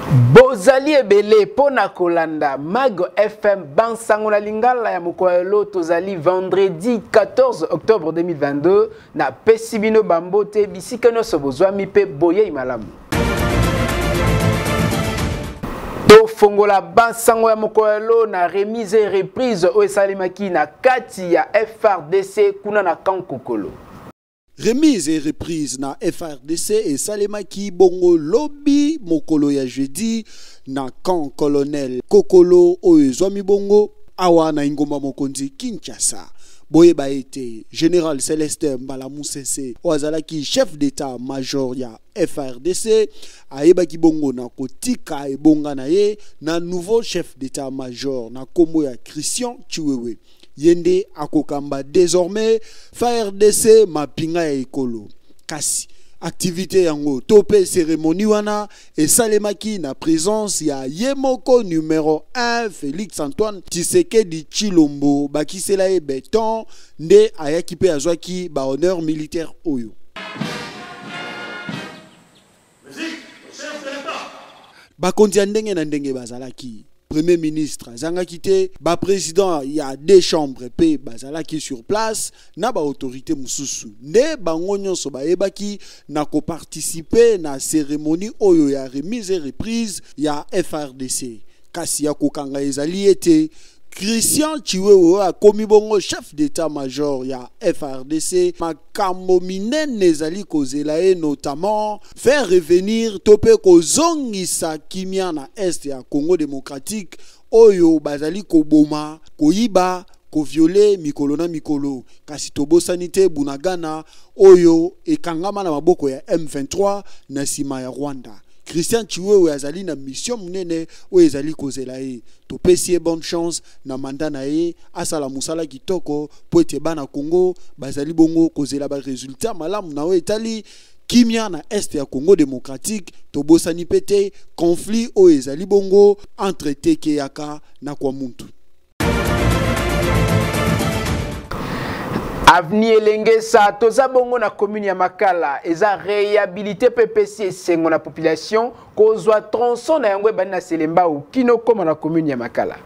Bozali ebele pona kolanda Mago FM bansango na lingala ya mokolo tozali vendredi 14 octobre 2022 na pesibino bambote bisika nyonso bozwa mipe boye imalamu. To fongola bansango ya mokolo na remise et reprise o esalemaki na kati ya FRDC kuna na Kankokolo. Remise et reprise na FRDC et Salemaki bongo lobby mokolo ya jeudi na camp colonel Kokolo Oezwami bongo awa na ingoma mokonzi Kinshasa. Boye baete Général Célestin Mbalamusese oazalaki chef d'état-major ya FRDC ayebaki bongo na kotika ebonga na ye na nouveau chef d'état-major na kombo ya Christian Chiwewe. Yende akokamba désormais FRDC mapinga ya ekolo. Kasi activité yango topé cérémonie wana et salemaki na présence ya Yemoko numéro 1 Félix Antoine Tshisekedi Tshilombo bakisela e béton nde ayaki pe azwaki ba honneur militaire oyo. Bakonzi ndenge na ndenge bazalaki. Premier ministre Zangakite, ba président il y a deux chambres pe bazalaki sur place na ba autorité mususu ne bango nyonso ba ebaki na ko participer na cérémonie oyo ya remise et reprise ya FRDC kasi ya kokanga ezali ete Christian Chiwewe a komi bongo chef d'état-major ya FRDC makambo minene ezali kozela e notamment faire revenir tope kozongisa kimia na est ya Congo démocratique oyo bazali koboma koyiba ko violer mikolo na mikolo kasi tobosanite bunagana oyo ekangama na maboko ya M23 na sima ya Rwanda. Christian Chiwewe azali na mission munene o ezali kozela e topesi bonne chance na mandat na ye asala musala kitoko po ete bana Congo bazali bongo kozela ba résultat malamu na o etali kimia na est ya Congo démocratique tobosani pete conflit o ezali bongo entre Tekeyaka na kwa muntu. Avenue Elengesa toza bongo na commune ya Makala eza réhabilité PPC sengo na population kozwa tronçon na yango bani na Selembao kino koma na commune ya Makala.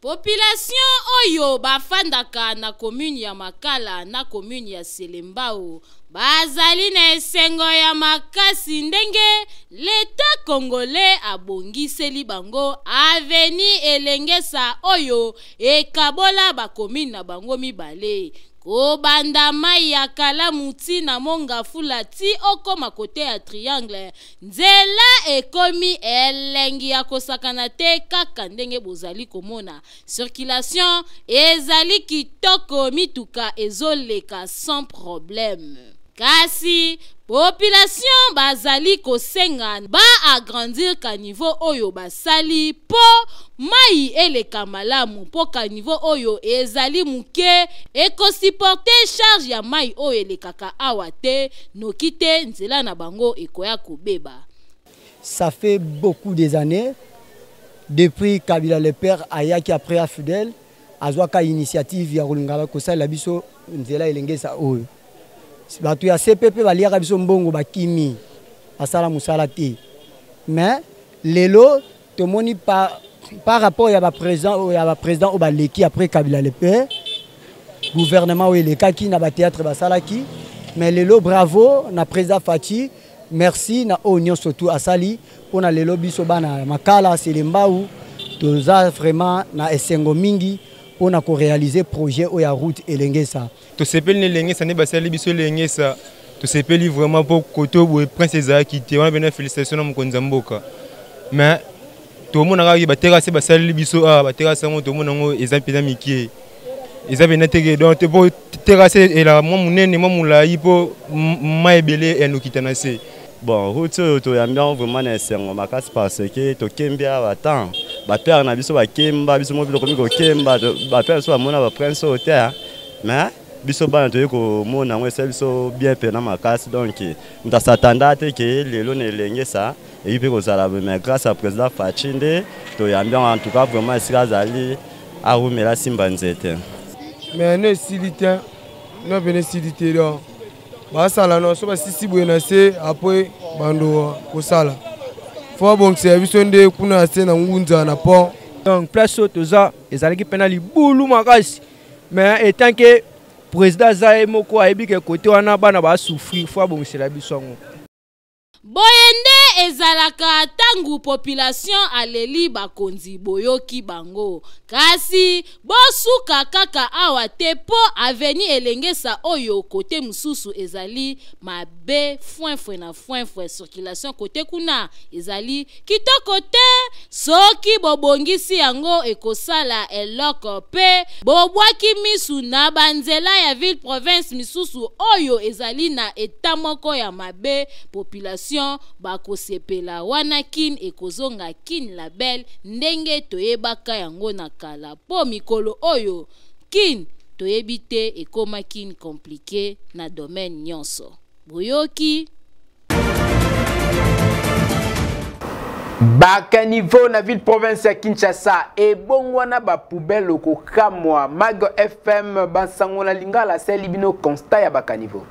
Population oyo bafandaka na commune ya Makala na commune ya Selembao bazali na esengo ya makasi ndenge l'État congolais abongiseli bango Avenue Elengesa oyo ekabola ba commune na bango mibale. Kobanda mai ya Kalamuti na Mongafula ti okoma kote ya triangle nzela ekomi elengi ya kosakana te kaka ndenge bozali komona circulation ezali kitoko mituka ezoleka sans problème. Kasi population bazali kosenga ba agrandir ka niveau oyo basali po mai eleka malamu po ka niveau oyo ezali muke ekosiporter charge ya mai oyo elekaka awate nokite nzela na bango ekoya kobeba. Ça fait beaucoup des années depuis Kabila le père ayaki après a Fidèle azwaka initiative ya kolingala kosala biso nzela Elengesa oyo. Batu ya CPP baliaka biso mbongo bakimi asala musala te mais lelo tomoni par rapport ya ba président au baleki après Kabila le père gouvernement o elekaki na ba théâtre basalaki mais lelo bravo na président Fachi merci na onyo surtout asali pona lelo biso bana Makala Selembao toza vraiment na esengo mingi pona ko réaliser projet o ya route Elengesa. To sepeli ne Elengesa ne basali biso Elengesa to sepeli vraiment pour koto bo prince Ezaki te wana bena félicitations na mokonza mboka mais to mona ka bateka se basali biso bateka sango to mona ngo ezapeza mikie ezabena tege donc te bo terrasse et la mo munene mo mulai po maebele enokitana se. Bon, route to yambia vraiment na sengo makasi parce que to kembia batan ba père na biso ba kemba biso mo biloko miko kemba ba père so amona ba prince hotel mais biso bana to yeko mona ngwe biso bien pena makasi donc nda satanda te ke lelo ne Elengesa et puis kozala mais grâce à président Fachinde to yambia en tout cas vraiment sika zali a rumela simba nzete mais ne silité no bene silité do ba sala no so ba sisi bwena se après bando ko sala Faut bon service nde kuna sena ngunza na pont. Donc place toza ezalaki pena libulu makasi. Mais étant que président Zaye moko ayebi ke côté wana bana ba souffrir faut bon c'est la biso ngo. Boyende ezalaka tangu population aleli bakonzi boyoki bango kasi bosuka kaka awa te po aveni elengesa oyo kote mususu ezali mabe foin na foin circulation kote kuna ezali kitoko te soki bobongisi yango ekosala eloko pe bobwaki misu na banzela ya ville province misusu oyo ezali na eta moko ya mabe population bakosepela wana kin ekozonga kin label ndenge toyebaka yango na kala po mikolo oyo kin toyebi te ekoma kin komplike na domaine nyonso boyoki bakanivo na ville province ya Kinshasa ebongwana ba poubelle kokamwa Mago FM bansango na lingala seli bino constat ya bakanivo.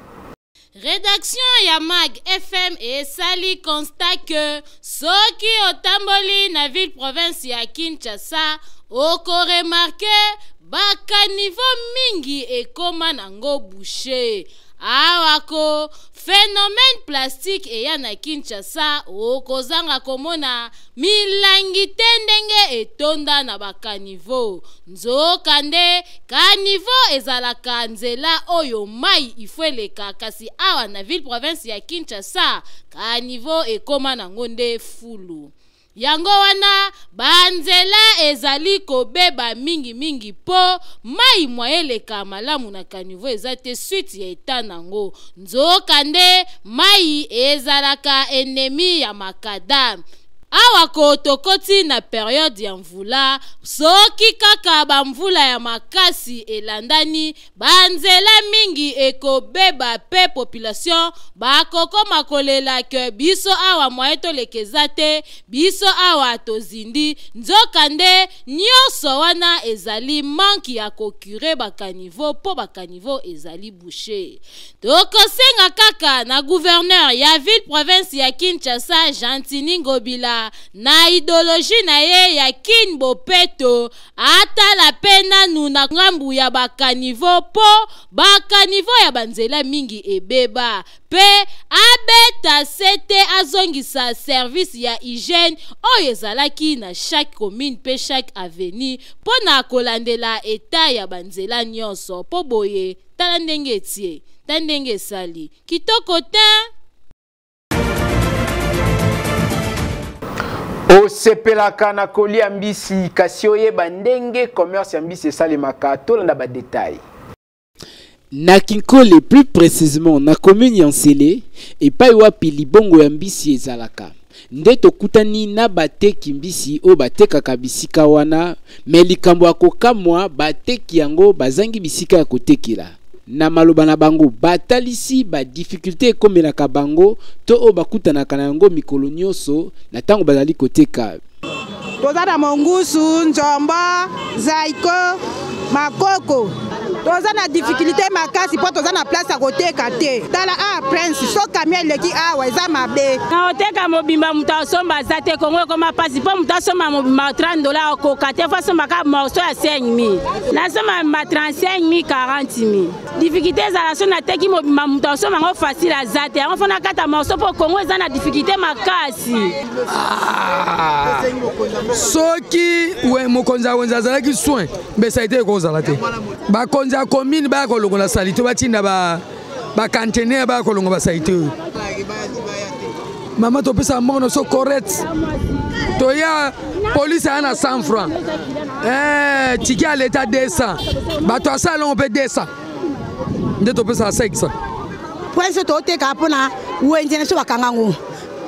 Rédaction ya Mag FM et sali constat que soki otamboli na ville province ya Kinshasa oko remarqué bakanivo mingi ekoma nango bouché. Awako phénomène plastique eya na Kinshasa okozanga komona milangi tendenge etonda na bakanivo nzokande kanivo ezalaka nzela oyo mai ifueleka kasi awa na ville province ya Kinshasa kanivo ekoma nango nde fulu. Yango wana banzela ezali kobeba mingi po mai mwaeleka malamu na kanivo ezate suite ya eta nango nzokande mai ezalaka ennemi ya makadam. Awa kotokoti na periode ya mvula soki kaka bamvula ya makasi elandani banzela mingi ekobeba pe population bakokoma kolela ke biso awa mwaeto lekezate biso awa tozindi nzokande nyonso wana ezali manki ya kokure bakanivo po bakanivo ezali bouché. Tokosenga kaka na gouverneur ya ville province ya Kinshasa Gentini Ngobila na idéologie na ye ya kin bopeto atala pena nuna ngambu ya bakanivo po bakanivo ya banzela mingi ebeba pe abeta sete azongisa service ya hygiène oyo ezalaki na chaque commune pe chaque avenue po na kolandela eta ya banzela nyonso po boye tala ndenge etie tandenge sali kitoko te. Osepelaka na kolia mbisi kasi oyeba ndenge commerce ya mbisi esalemaka tolanda ba détail. Na Kinkole plus précisément na commune ya Nsele epai wapi libongo ya mbisi ezalaka nde tokutani na bateki mbisi o batekaka bisika wana me likambo ya kokamwa bateki yango bazangi bisika ya kotekela. Na maloba na bango batalisi ba difficulté ekomelaka bango to o bakutanaka na yango mikolo nyonso na tango bazali koteka. Toza na mongusu, njomba, zaiko, makoko. Toza na difficulté makasi po toza na place à koteka te. Tala prince so kamia leki awa eza mabe. Na oteka mobimba mutasomba zate kongo koma pasi po mutasomba mobimba $30 ko kate fa somba ka morceau ya 5000. Na somba ma 35000 40000. Difficulté za la sona teki mobimba mutasomba ngo facile azate. Ngo fona kata morceau po kongo eza na difficulté makasi. Soki we mokonza wenza zalaki soin besa ite ko zalate. Ba konza commune ba ko longola salito batinda ba container ba ko longola salito. Mama to pesa mono so correct. To ya police ana 100 francs. Tiki à l'état 200. Ba to sala on peut 200. Nde to pesa 500. Prince to te kapona wenze so bakangango.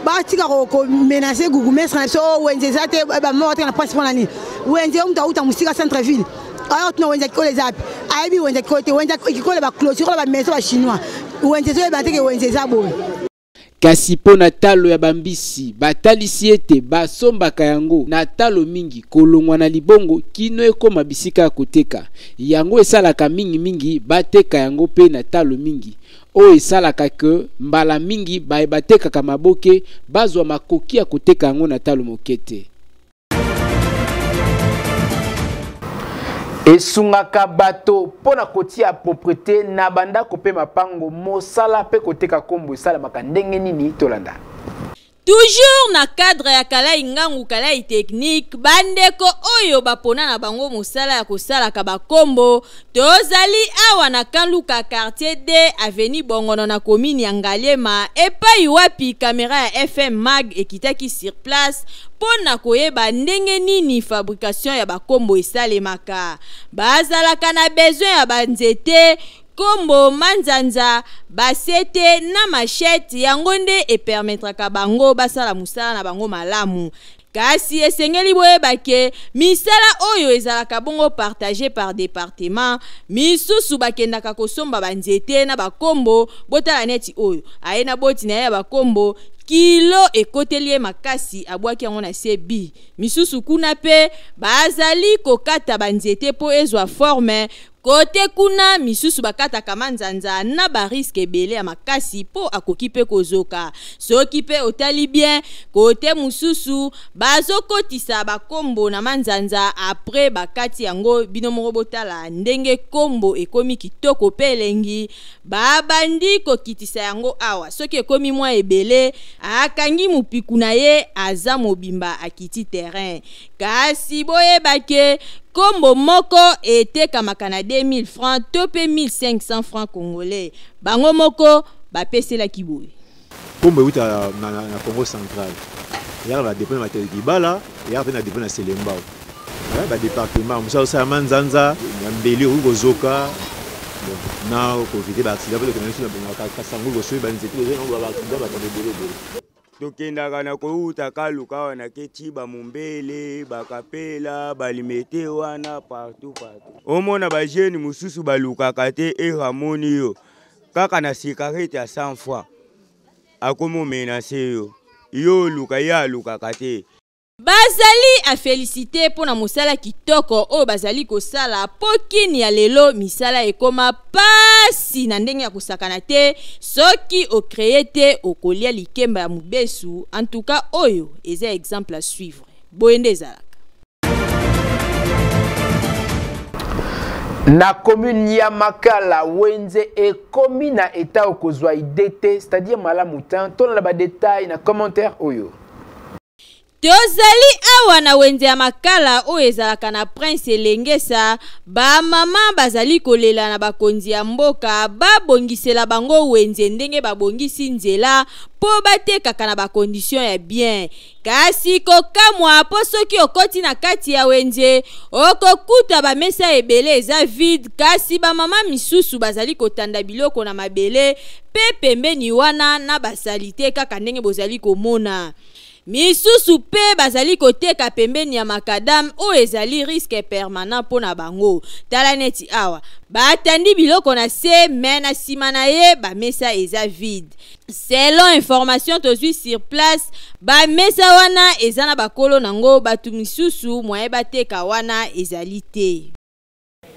Batika ko menacer gugu mesra so wenze zate ba mota na passe pour nani. Wenze umta uta musika centre ville. Alors no wenze ko les app. Aibi wenze ko te wenze ko le ba clôture ba meso ba chinois. Wenze so ba teke wenze zabo. Kasi po na talo ya bambisi batalisi ete basombaka yango na talo mingi kolongwa na libongo kino ekoma bisika ya koteka yango esalaka mingi bateka yango pe na talo mingi oyo esalaka ke mbala mingi batekaka maboke bazwa makoki ya koteka yango na talo moke te. Esungaka bato pona kotia propriété na banda kope mapango mosala pe koteka kombo esalamaka ndenge nini tolanda. Toujours na cadre ya kalai ngangu kalai technique bandeko oyo bapona na bango mosala ya kosalaka bakombo tozali awa na Kanluka quartier D avenue Bongono na commune ya Ngaliema epai wapi caméra ya FM Mag ekitaki sur place pona koyeba ndenge nini fabrication ya bakombo esalemaka bazalaka na besoin ya banzete kombo manzanza basete na machette yango nde epermettraka bango basala musala na bango malamu kasi esengeli boyebake misala oyo ezalaka bongo partagé par département misusu bakendaka kosomba banzete na bakombo botala neti oyo ayena boti na ya bakombo kilo ekotelie makasi abwaki yango na sebi misusu kuna pe bazali kokata banzete po ezwa forme kote kuna misusu bakata kamanzanza na bariske ebele ya makasi po akoki pe kozoka soki pe otali bien kote mususu bazokotisa bakombo na manzanza après bakati yango bino moko botala ndenge kombo ekomi kitoko pe elengi babandi kokitisa yango awa soki ekomi mwa ebele akangi mupiku na ye aza mobimba akiti terrain kasi boyebake kombo moko etekamaka na 2000 francs to pe 1500 francs congolais bango moko bapeselaki boye kombo euta na Congo central yaka ba dépôt na Kibala yaka na dépôt na Selembao ba département musala manzanza na mbeli ukozoka na profiter ba accident pe na kasango bosoyi ba nzete ba tokendaka na kouta Kaluka wana ketiba mumbele bakapela balimete wana partout omona ba jeune mususu balukaka te eramoni yo kaka na cigarette ya 100 fois akomo menace yo luka ya lukaka te bazali a félicité pona musala kitoko o bazali kosala pokini ya lelo misala ekoma pasi na ndenge ya kusakana te soki o créer te okolia likemba ya mubesu en tout cas oyo eza exemple à suivre boyende ezalaka na commune ya Makala wenze ekomi na état okozwa idete c'est-à-dire malamu tan tona ba détail na commentaire oyo tozali awa na wenze ya Makala oyo ezalaka na Prince Elengesa ba mama bazali kolela na bakonzi ya mboka babongisela bango wenze ndenge babongisi nzela po batekaka na bakondisyon ya bien kasi kokamwa po soki okoti na kati ya wenze okokuta bamesa ebele eza vide kasi ba mama misusu bazali kotanda biloko na mabele pe pembeni wana na basalite kaka ndenge bozali komona misusu pe bazali koteka pembeni ya makadam o ezali risque permanent pona bango tala neti awa batandi biloko na se mais na sima na ye bamesa eza vide selon information tozwi sur place bamesa wana eza na bakolo nango batu misusu moye bateka wana ezali te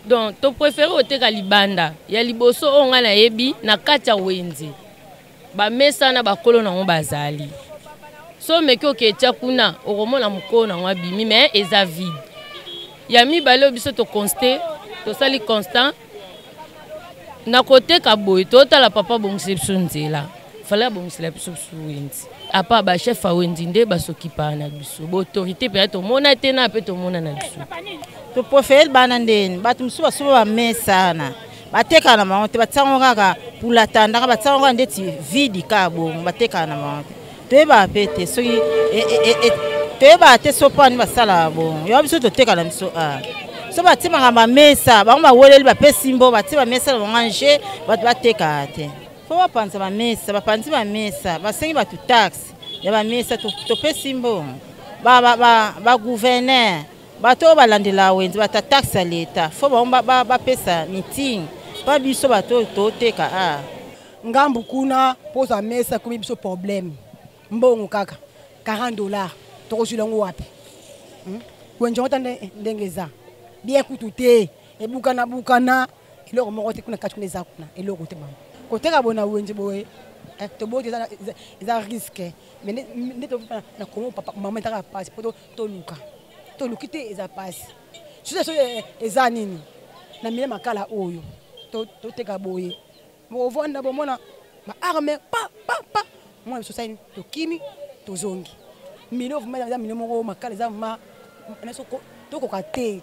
donc to préféré oteka libanda ya liboso onga na yebi na kati ya wenze bamesa na bakolo nango bazali so meki oketia kuna okomona mukolo nango abimi mais eza vide ya mibale biso to constate to sali constant na koteka boye totala papa bongisa biso nzela fala bongisela biso wenze apa ba chef a wenze nde basokipa na biso bo autorité pe tomona te na pe tomona na biso to profil bana ndeni batu msusu basuba bamesa na bateka na bango te batsango kaka pula tandaka batsango kaka ndeti vide ka bongo bateka na bango teba pete soki teba te sopani basala bongo yo biso toteka na biso so batimaka bamesa bango baweleli bapesimbo batima mesa na bango nje bato bateka te fo bapanza bamesa bapanzi bamesa basengi batu taxe ya bamesa topesimbo bagouverneur bato balandela wenze bata taxe ya leta fo bango bapesa meeting pa biso bato toteka ngambu kuna poza mesa komi biso problème mbongo kaka $40 tokozwila ngo wapi wenje ngotande ndengeza bien kutu te ebukana eloko moko te kuna kati kuna eza kuna eloko te mama côté ka bona wenje boye to bote za risque mais ne to na comment papa maman ta passe pour to lukite eza passe juste so eza nini na mile makala oyo to teka boye bo vonda bo mona ma arme pa moi so sai to kimi to zongi mino vuma za mino moko makala za ma na so to ko kate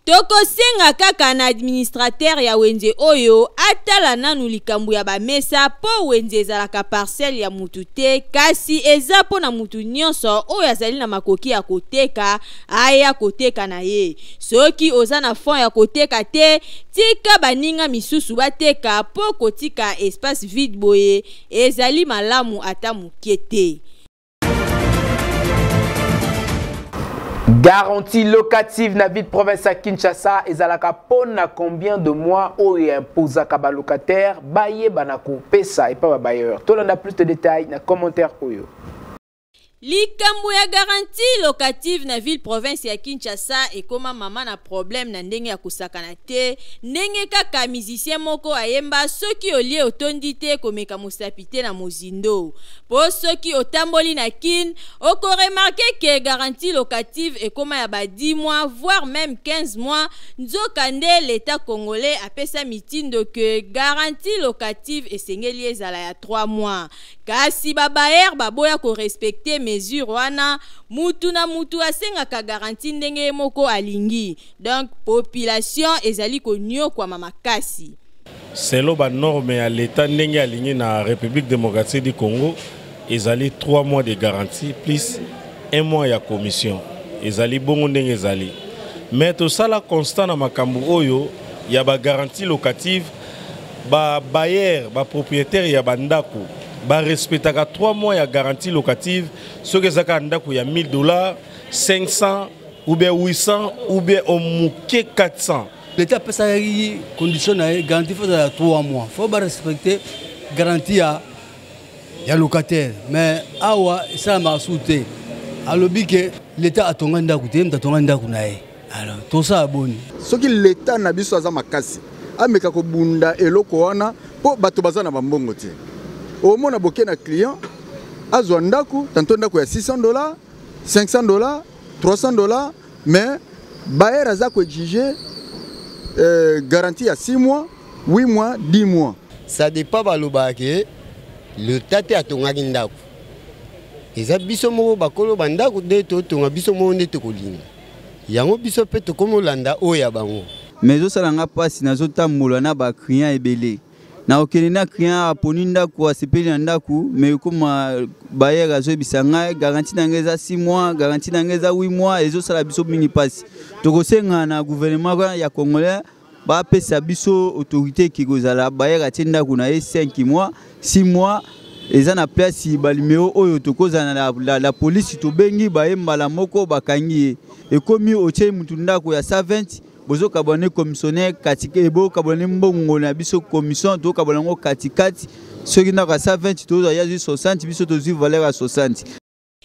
tokosenga kaka na administrateur ya wenze oyo atala nanu likambo ya bamesa po wenze ezalaka parcelle ya mutu te kasi eza po na mutu nyonso oyo azali na makoki ya koteka aya koteka na ye soki oza na fond ya koteka te tika baninga misusu bateka po kotika espace vide boye ezali malamu ata mukie te. Garantie locative na ville province à Kinshasa ezalaka pona combien de mois au imposa ka ba locataire baye banako pesa et pas ba bailleur. Tolanda plus de détails na commentaire oyo. Likambo ya garantie locative na ville province ya Kinshasa ekoma mama na problème na ndenge ya kusakana te ndenge kaka musicien moko ayemba soki olie otondi te komeka mosapite na mozindo po soki otamboli na kin oko remarquer que garantie locative ekoma ya ba 10 mois voire même 15 mois nzokande l'état congolais apesa mitindo que garantie locative esengeli ezala ya 3 mois kasi babaer baboya ko respecter mesure wana mutu na mutu asengaka garantie ndenge moko alingi donc population ezali konyo kwa mamakasi selo ba norme ya l'état ndenge alingi na République démocratique du Congo ezali 3 mois de garantie plus 1 mois ya commission ezali bongo ndenge ezali mais to sala constant na makambo oyo ya ba garantie locative ba bailleur ba propriétaire ya bandako ba respectaka 3 mois ya garantie locative soki ezaka ndako ya $1000 500 ou bien 800 ou bien au muke 400 l'état peut ça condition na garantie faut de 3 mois faut ba respecter garantie ya locataire mais awa ça m'a sauté alobi que l'état atonga ndako te mtatonga ndako na ye alors tout ça boni soki l'état na biso aza makasi ameka ko bunda eloko wana po bato bazana bambongo te au moins aboké na client azwa ndako tantôt ndako ya $600 $500 $300 mais bayer aza ko exiger garantie à 6 mois 8 mois 10 mois ça dépend baloba ke le tate atongaki ndako eza biso moko bakolo bandako nde totonga biso moko nde tokolinga yango biso pe tokomolanda oyo ya bango mais osalanga pasi nazotambola na baclient ebele na okende na client aponi ndako asepeli na ndako mais koma bayer azobisa ngai garantie na ngeza 6 mois garantie na ngeza 8 mois ezosala biso mingi pasi tokosenga na gouvernement ya congolais bapesa biso autorité ki kozala bayer atie ndako na ye 5 mois 6 mois eza na place balimeo oyo tokozana la police tobengi bayembala moko bakangi ekomi otie mutu ndako ya 120 bozo kabone commissionnaire katika ebo kabone mbongo na biso commission to kabone ngo katikati soki ndako ya 120 tozo ya 60 biso tozi valeur ya 60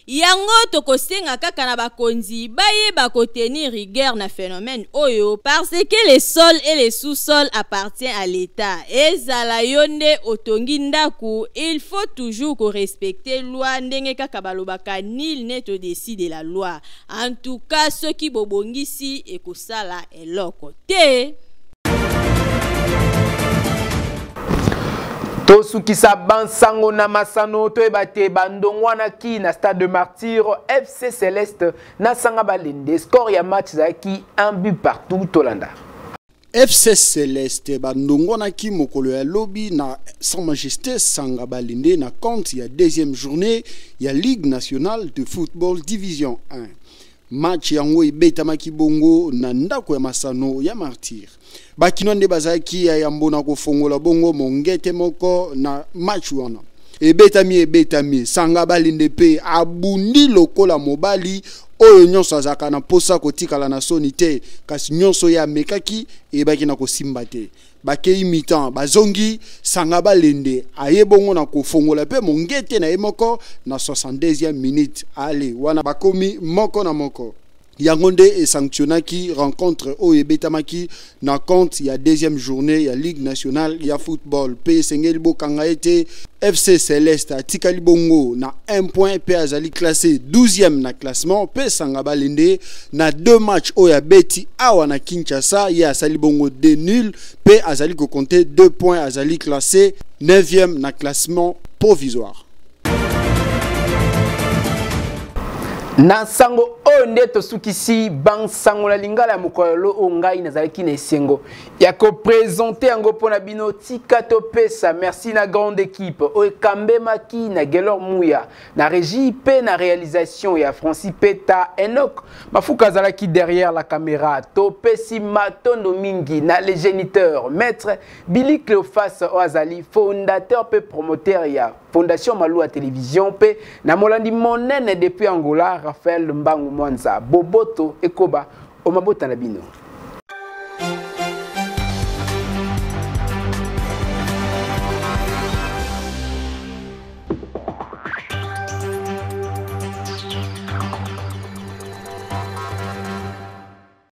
yango tokosenga kaka na bakonzi baye bakotenir rigueur na phénomène oyo parce que les sols et les sous-sols appartiennent à l'État ezala yonde otongi ndaku il faut toujours ko respecter loi ndenge kaka balobaka nul n'est au-dessus de la loi en tout cas ceux qui bobongisi ekosala eloko te. Tosukisa bansango na masano to ebate bandongwana ki na stade de Martyr FC Céleste na sanga balende score ya match zaki un but partout Tolanda. FC Céleste bandongwana ki mokolo ya lobby na Sa Majesté sanga balende na compte ya deuxième journée ya Ligue nationale de football division 1. Match yango ebetamaki bongo na ndako ya masano ya Martyr. Bakinonde bazaki ya yambona ko fongola bongo mongete moko na match wana. Ebetami sanga balinde pe abundi lokola mobali oyo nyonso azaka na posa kotikala na sonite kasi nyonso ya mekaki ebaki na kosimba te. Bakei mitan bazongi sanga balende ayebongo na kofongola pe mongete na emoko na 62e minute ale wana bakomi moko na moko. Yangonde et sanctionnaki rencontre Oyebetamaki na compte il y a deuxième journée il y a Ligue nationale il y a football P Sengelbo Kangaete FC Celeste à Tikalibongo na 1 point P Azali classé 12e na classement P Sangabalende na 2 matchs Oya Beti awa na Kinshasa ya Salibongo 2 nul P Azali ko compter 2 points Azali classé 9e na classement provisoire. Na sango onde to sukisi bang sango la lingala mukolo ongai nazalaki na esengo ya ko présenter yango pona bino tika to pesa merci na grande équipe o kambe maki na Gelor Mouya na régie pe na réalisation ya Francis Peta Enoch mafuka zalaki derrière la caméra to pesi matondo mingi na les géniteurs maître Billy Cleophas Oazali fondateur pe promoteur ya Fondation Malou à télévision pe na molandi monene depuis Angola Raphaël Mbangu Mwanza Boboto Ekoba Omabota Nabino.